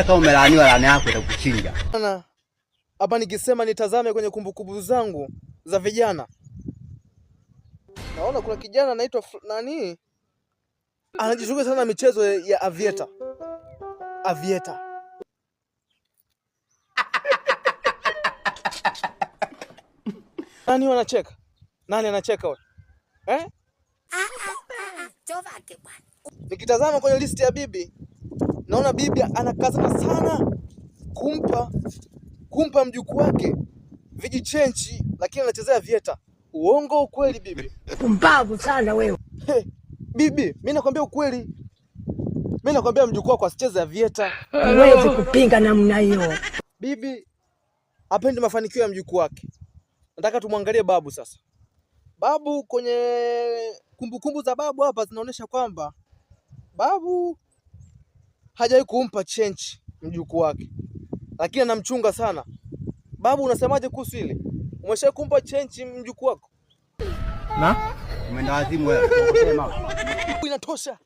Kama umelaaniwa laana yako itakuchinja. Hapa nikisema nitazame kwenye kumbukumbu zangu za vijana. Naona kuna kijana anaitwa nani? Anajishughulisha sana na michezo ya aviator. Aviator. Nani wanacheka? Nani anacheka wewe? Nikitazama kwenye listi ya bibi, naona bibi anakazana sana kumpa mjukuu wake vijichenchi, lakini anachezea vieta. Uongo ukweli bibi? Pumbavu sana wewe. Bibi, mimi nakwambia ukweli. Mimi nakwambia mjukuu wako asicheze vieta. Huwezi kupinga namna hiyo. Bibi hapendi mafanikio ya mjukuu wake. Nataka tumwangalie babu sasa. Babu, kwenye kumbukumbu za babu hapa zinaonyesha kwamba babu hajawahi kumpa chenchi mjukuu wake, lakini anamchunga sana. Babu, unasemaje kuhusu hili? Umesha kumpa chenchi mjukuu wako? Na? Umeenda wazimu wewe. Unasema. Inatosha.